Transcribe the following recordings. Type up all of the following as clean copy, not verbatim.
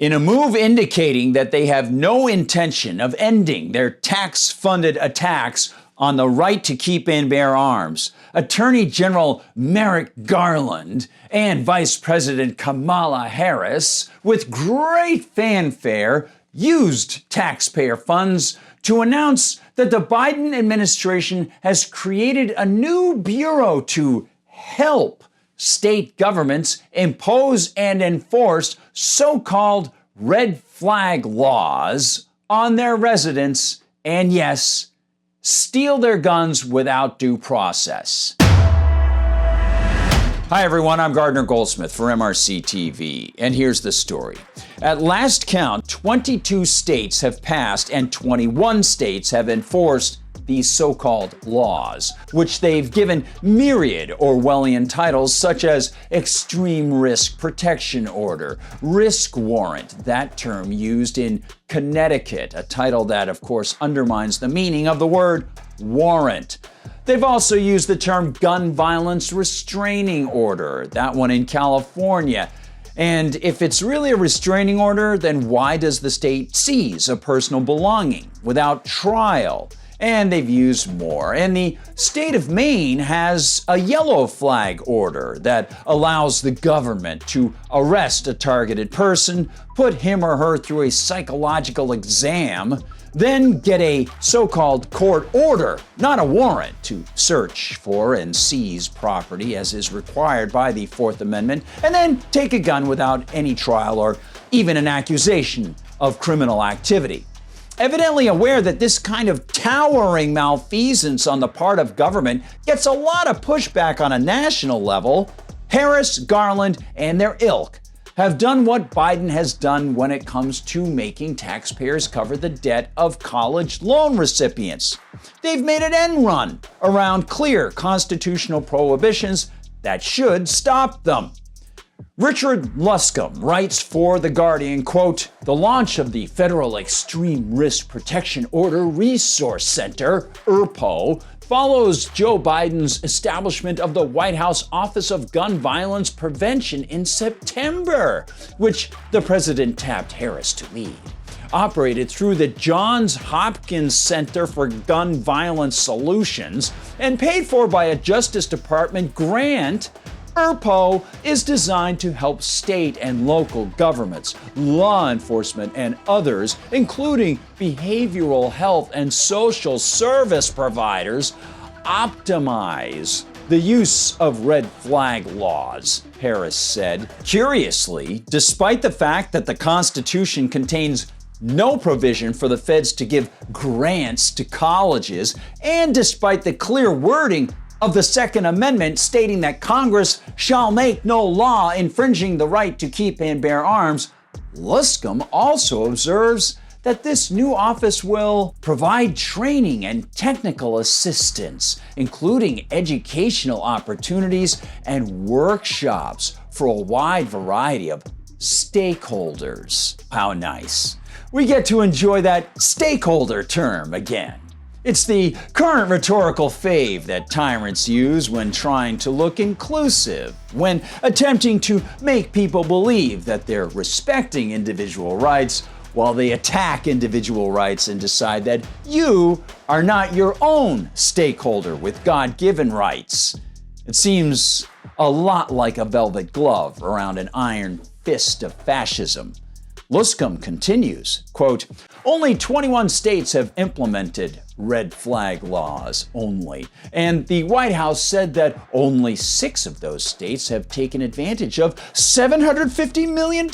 In a move indicating that they have no intention of ending their tax-funded attacks on the right to keep and bear arms, Attorney General Merrick Garland and Vice President Kamala Harris, with great fanfare, used taxpayer funds to announce that the Biden administration has created a new bureau to help state governments impose and enforce so-called red flag laws on their residents and, yes, steal their guns without due process. Hi everyone, I'm Gardner Goldsmith for MRC-TV, and here's the story. At last count, 22 states have passed and 21 states have enforced these so-called laws, which they've given myriad Orwellian titles such as Extreme Risk Protection Order, Risk Warrant, that term used in Connecticut, a title that, of course, undermines the meaning of the word warrant. They've also used the term Gun Violence Restraining Order, that one in California. And if it's really a restraining order, then why does the state seize a personal belonging without trial? And they've used more. And the state of Maine has a yellow flag order that allows the government to arrest a targeted person, put him or her through a psychological exam, then get a so-called court order, not a warrant, to search for and seize property as is required by the Fourth Amendment, and then take a gun without any trial or even an accusation of criminal activity. Evidently aware that this kind of towering malfeasance on the part of government gets a lot of pushback on a national level, Harris, Garland, and their ilk have done what Biden has done when it comes to making taxpayers cover the debt of college loan recipients. They've made an end run around clear constitutional prohibitions that should stop them. Richard Luscombe writes for The Guardian, quote, "The launch of the Federal Extreme Risk Protection Order Resource Center, ERPO, follows Joe Biden's establishment of the White House Office of Gun Violence Prevention in September, which the president tapped Harris to lead. Operated through the Johns Hopkins Center for Gun Violence Solutions and paid for by a Justice Department grant, ERPO is designed to help state and local governments, law enforcement, and others, including behavioral health and social service providers, optimize the use of red flag laws," Harris said. Curiously, despite the fact that the Constitution contains no provision for the feds to give grants to colleges, and despite the clear wording of the Second Amendment stating that Congress shall make no law infringing the right to keep and bear arms, Luscombe also observes that this new office will provide training and technical assistance, including educational opportunities and workshops for a wide variety of stakeholders. How nice. We get to enjoy that stakeholder term again. It's the current rhetorical fave that tyrants use when trying to look inclusive, when attempting to make people believe that they're respecting individual rights while they attack individual rights and decide that you are not your own stakeholder with God-given rights. It seems a lot like a velvet glove around an iron fist of fascism. Luscombe continues, quote, "Only 21 states have implemented red flag laws only, and the White House said that only 6 of those states have taken advantage of $750 million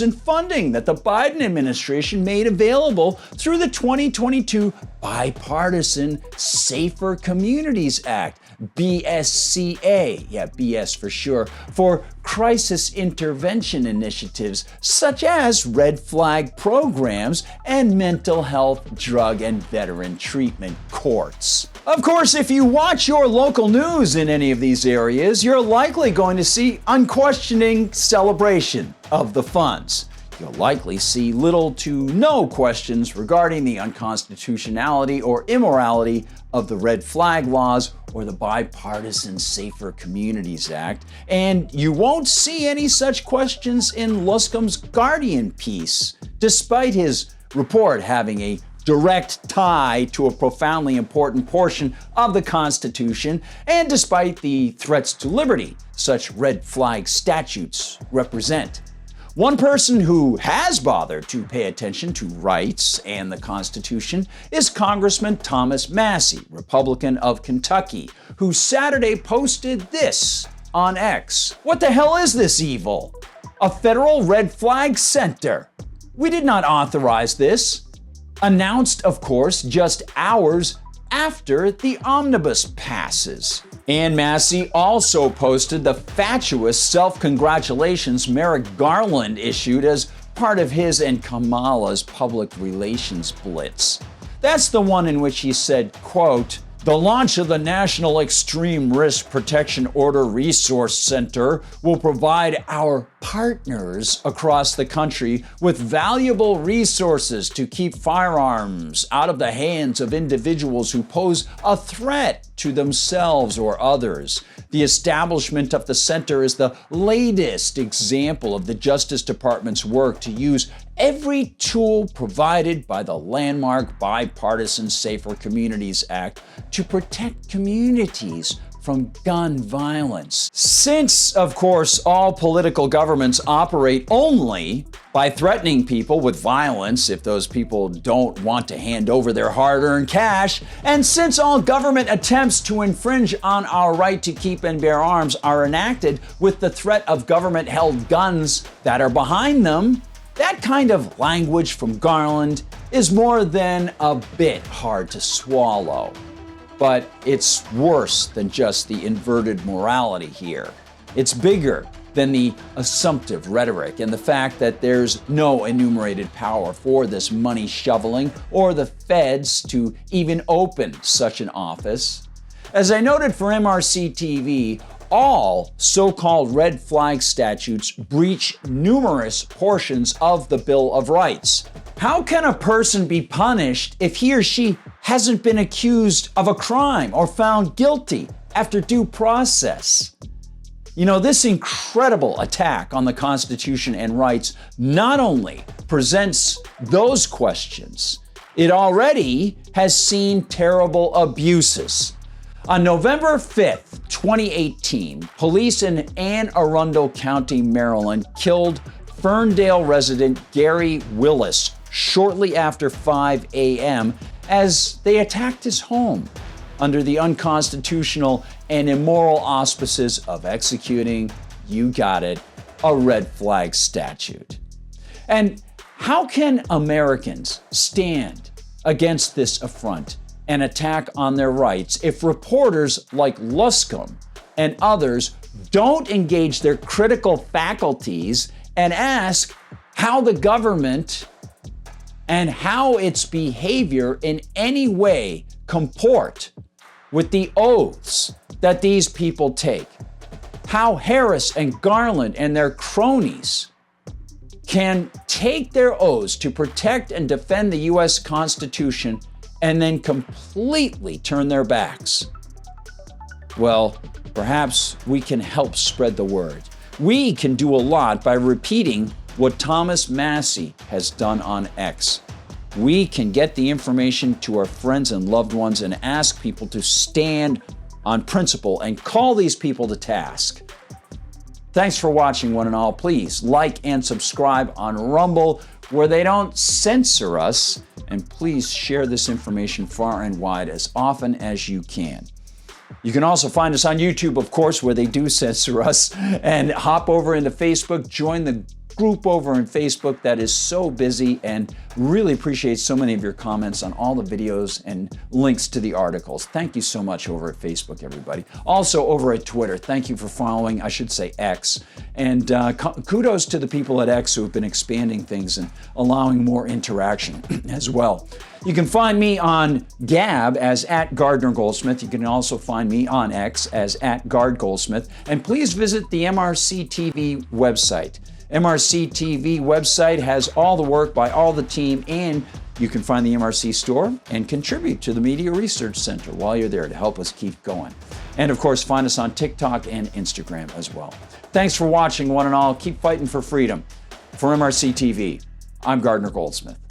in funding that the Biden administration made available through the 2022 bipartisan Safer Communities Act, BSCA, yeah, BS for sure, for crisis intervention initiatives such as red flag programs and mental health, drug, and veteran treatment courts. Of course, if you watch your local news in any of these areas, you're likely going to see unquestioning celebration of the funds. You'll likely see little to no questions regarding the unconstitutionality or immorality of the red flag laws or the bipartisan Safer Communities Act, and you won't see any such questions in Luscombe's Guardian piece, despite his report having a direct tie to a profoundly important portion of the Constitution, and despite the threats to liberty such red flag statutes represent. One person who has bothered to pay attention to rights and the Constitution is Congressman Thomas Massie, Republican of Kentucky, who Saturday posted this on X. What the hell is this evil? A federal red flag center. We did not authorize this. Announced, of course, just hours after the omnibus passes. And Massie also posted the fatuous self-congratulations Merrick Garland issued as part of his and Kamala's public relations blitz. That's the one in which he said, quote, "The launch of the National Extreme Risk Protection Order Resource Center will provide our partners across the country with valuable resources to keep firearms out of the hands of individuals who pose a threat to themselves or others. The establishment of the center is the latest example of the Justice Department's work to use every tool provided by the landmark Bipartisan Safer Communities Act to protect communities from gun violence." Since, of course, all political governments operate only by threatening people with violence if those people don't want to hand over their hard-earned cash, and since all government attempts to infringe on our right to keep and bear arms are enacted with the threat of government-held guns that are behind them, that kind of language from Garland is more than a bit hard to swallow. But it's worse than just the inverted morality here. It's bigger than the assumptive rhetoric and the fact that there's no enumerated power for this money shoveling or the feds to even open such an office. As I noted for MRC-TV, all so-called red flag statutes breach numerous portions of the Bill of Rights. How can a person be punished if he or she hasn't been accused of a crime or found guilty after due process? You know, this incredible attack on the Constitution and rights not only presents those questions, it already has seen terrible abuses. On November 5th, 2018, police in Anne Arundel County, Maryland, killed Ferndale resident Gary Willis shortly after 5 a.m. as they attacked his home under the unconstitutional and immoral auspices of executing, you got it, a red flag statute. And how can Americans stand against this affront and attack on their rights if reporters like Luscombe and others don't engage their critical faculties and ask how the government and how its behavior in any way comport with the oaths that these people take? How Harris and Garland and their cronies can take their oaths to protect and defend the U.S. Constitution and then completely turn their backs? Well, perhaps we can help spread the word. We can do a lot by repeating what Thomas Massie has done on X. We can get the information to our friends and loved ones and ask people to stand on principle and call these people to task. Thanks for watching, one and all. Please like and subscribe on Rumble, where they don't censor us, and please share this information far and wide as often as you can. You can also find us on YouTube, of course, where they do censor us, and hop over into Facebook, join the group over on Facebook that is so busy, and really appreciate so many of your comments on all the videos and links to the articles. Thank you so much over at Facebook, everybody. Also over at Twitter, thank you for following, I should say X. And kudos to the people at X who have been expanding things and allowing more interaction as well. You can find me on Gab as @GardnerGoldsmith. You can also find me on X as @GardGoldsmith. And please visit the MRC TV website. MRC TV website has all the work by all the team, and you can find the MRC Store and contribute to the Media Research Center while you're there to help us keep going. And of course, find us on TikTok and Instagram as well. Thanks for watching, one and all. Keep fighting for freedom. For MRC TV, I'm Gardner Goldsmith.